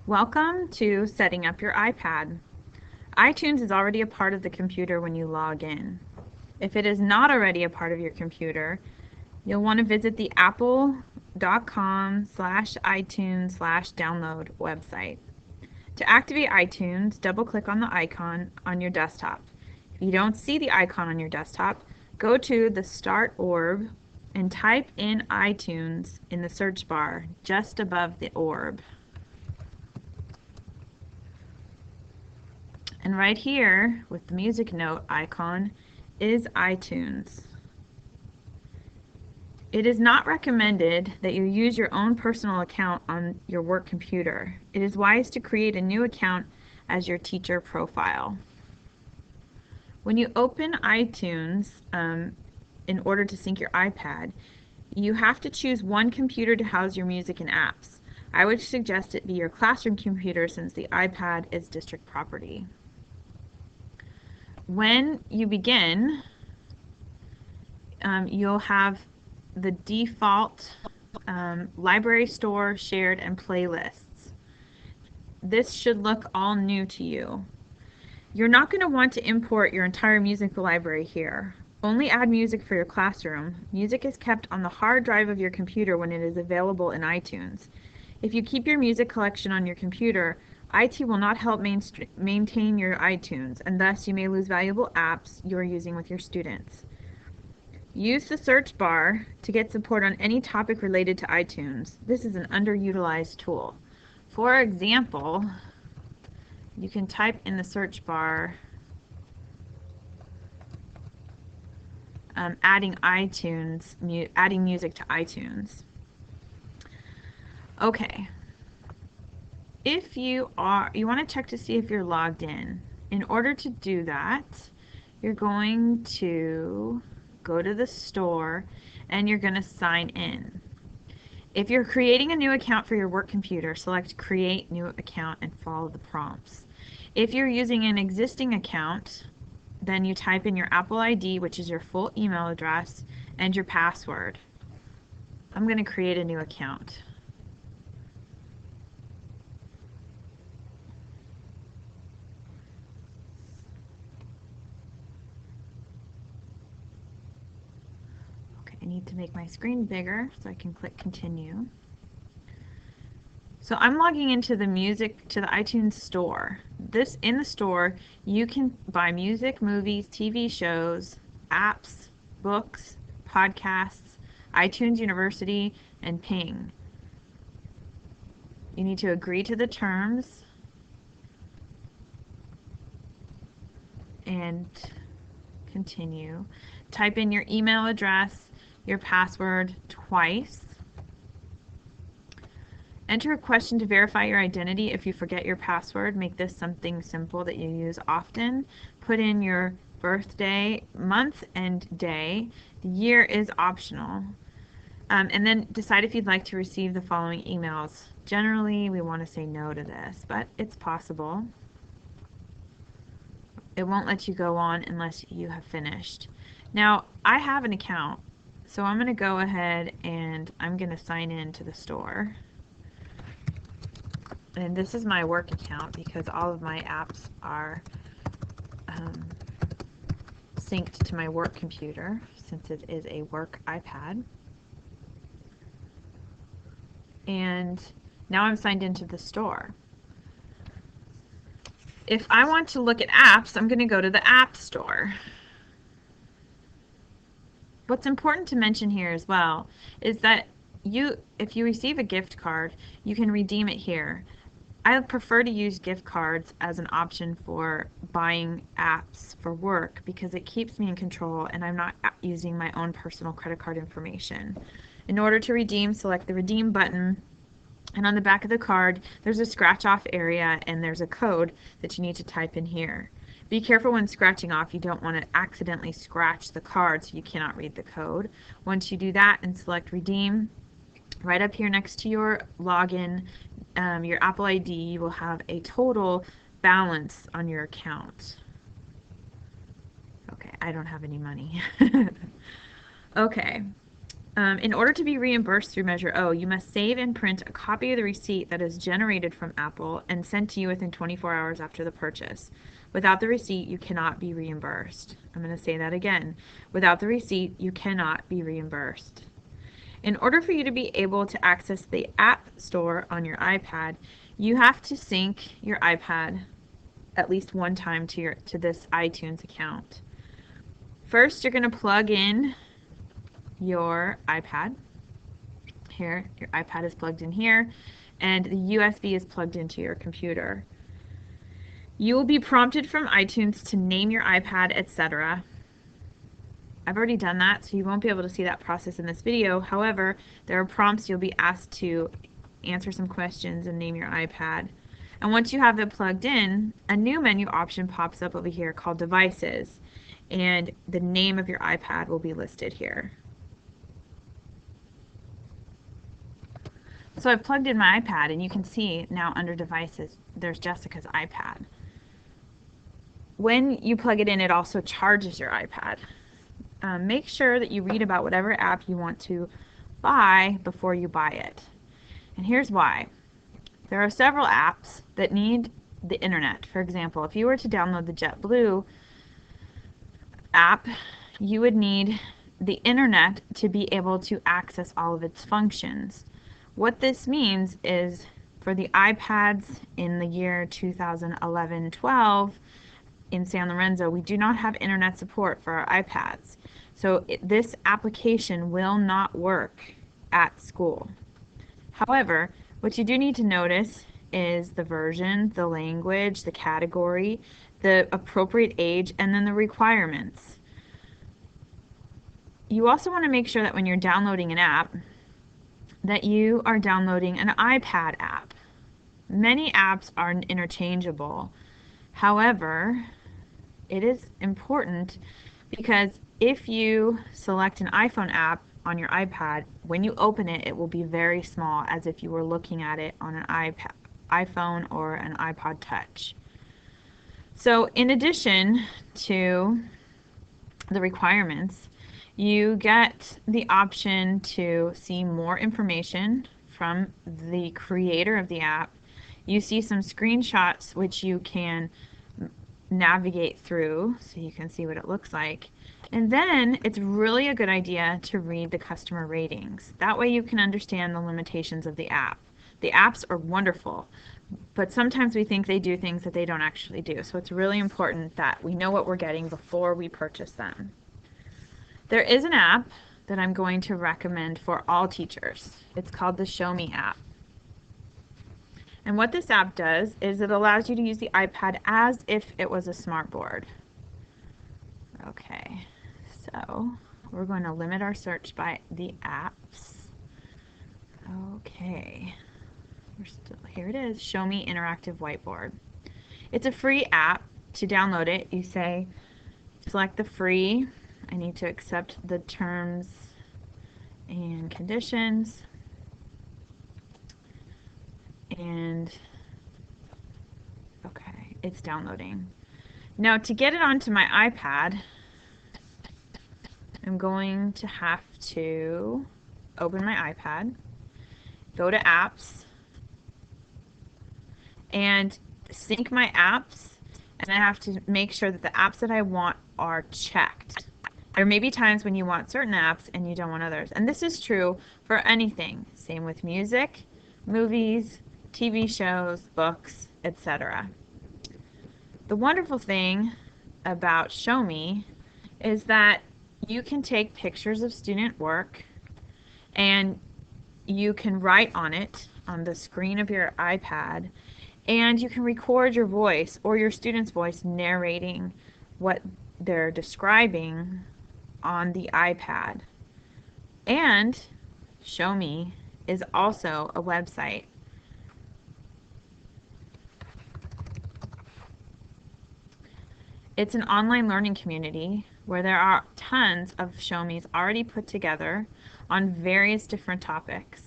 Welcome to setting up your iPad. iTunes is already a part of the computer when you log in. If it is not already a part of your computer, you'll want to visit the apple.com/iTunes/download website. To activate iTunes, double-click on the icon on your desktop. If you don't see the icon on your desktop, go to the Start orb and type in iTunes in the search bar just above the orb. And right here, with the music note icon, is iTunes. It is not recommended that you use your own personal account on your work computer. It is wise to create a new account as your teacher profile. When you open iTunes, in order to sync your iPad, you have to choose one computer to house your music and apps. I would suggest it be your classroom computer since the iPad is district property. When you begin, you'll have the default library store, shared, and playlists. This should look all new to you. You're not going to want to import your entire music library here. Only add music for your classroom. Music is kept on the hard drive of your computer when it is available in iTunes. If you keep your music collection on your computer, IT will not help maintain your iTunes, and thus you may lose valuable apps you are using with your students. Use the search bar to get support on any topic related to iTunes. This is an underutilized tool. For example, you can type in the search bar adding music to iTunes. Okay. If you want to check to see if you're logged in. In order to do that, you're going to go to the store and you're going to sign in. If you're creating a new account for your work computer, select Create New Account and follow the prompts. If you're using an existing account, then you type in your Apple ID, which is your full email address, and your password. I'm going to create a new account. I need to make my screen bigger so I can click continue. So I'm logging into the iTunes store. In the store, you can buy music, movies, TV shows, apps, books, podcasts, iTunes University, and Ping. You need to agree to the terms and continue. Type in your email address, your password twice. Enter a question to verify your identity. If you forget your password, make this something simple that you use often. Put in your birthday, month, and day. The year is optional. And then decide if you'd like to receive the following emails. Generally, we want to say no to this, but it's possible. It won't let you go on unless you have finished. Now, I have an account, so I'm going to go ahead and I'm going to sign in to the store. And this is my work account because all of my apps are synced to my work computer since it is a work iPad. And now I'm signed into the store. If I want to look at apps, I'm going to go to the App Store. What's important to mention here as well is that if you receive a gift card, you can redeem it here. I prefer to use gift cards as an option for buying apps for work because it keeps me in control and I'm not using my own personal credit card information. In order to redeem, select the Redeem button, and on the back of the card there's a scratch off area and there's a code that you need to type in here. Be careful when scratching off. You don't want to accidentally scratch the card so you cannot read the code. Once you do that and select Redeem, right up here next to your login, your Apple ID, you will have a total balance on your account. Okay, I don't have any money. Okay, In order to be reimbursed through Measure O, you must save and print a copy of the receipt that is generated from Apple and sent to you within 24 hours after the purchase. Without the receipt, you cannot be reimbursed. I'm going to say that again. Without the receipt, you cannot be reimbursed. In order for you to be able to access the App Store on your iPad, you have to sync your iPad at least one time to this iTunes account. First, you're going to plug in your iPad. Here, your iPad is plugged in here, and the USB is plugged into your computer. You will be prompted from iTunes to name your iPad, etc. I've already done that, so you won't be able to see that process in this video. However, there are prompts you'll be asked to answer some questions and name your iPad. And once you have it plugged in, a new menu option pops up over here called Devices, and the name of your iPad will be listed here. So I've plugged in my iPad, and you can see now under Devices, there's Jessica's iPad. When you plug it in, it also charges your iPad. Make sure that you read about whatever app you want to buy before you buy it. And here's why. There are several apps that need the internet. For example, if you were to download the JetBlue app, you would need the internet to be able to access all of its functions. What this means is for the iPads in the year 2011-12 in San Lorenzo, we do not have internet support for our iPads. So this application will not work at school. However, what you do need to notice is the version, the language, the category, the appropriate age, and then the requirements. You also want to make sure that when you're downloading an app, that you are downloading an iPad app. Many apps are interchangeable. However, it is important because if you select an iPhone app on your iPad, when you open it, it will be very small, as if you were looking at it on an iPhone or an iPod Touch. So in addition to the requirements, you get the option to see more information from the creator of the app. You see some screenshots which you can navigate through so you can see what it looks like. And then it's really a good idea to read the customer ratings. That way you can understand the limitations of the app. The apps are wonderful, but sometimes we think they do things that they don't actually do. So it's really important that we know what we're getting before we purchase them. There is an app that I'm going to recommend for all teachers. It's called the Show Me app. And what this app does is it allows you to use the iPad as if it was a smartboard. Okay, so we're going to limit our search by the apps. Okay, here it is, Show Me Interactive Whiteboard. It's a free app. To download it, you say, select the free. I need to accept the terms and conditions. And okay, it's downloading. Now to get it onto my iPad, I'm going to have to open my iPad, go to apps, and sync my apps, and I have to make sure that the apps that I want are checked. There may be times when you want certain apps and you don't want others, and this is true for anything. Same with music, movies, TV shows, books, etc. The wonderful thing about Show Me is that you can take pictures of student work and you can write on it on the screen of your iPad, and you can record your voice or your student's voice narrating what they're describing on the iPad. And Show Me is also a website. It's an online learning community where there are tons of Show Me's already put together on various different topics.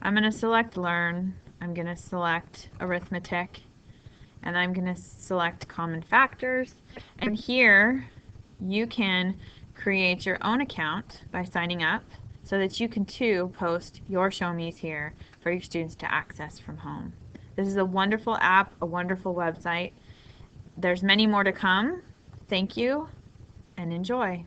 I'm going to select Learn, I'm going to select Arithmetic, and I'm going to select Common Factors. And here you can create your own account by signing up, so that you can too post your Show Me's here for your students to access from home. This is a wonderful app, a wonderful website. There's many more to come. Thank you and enjoy.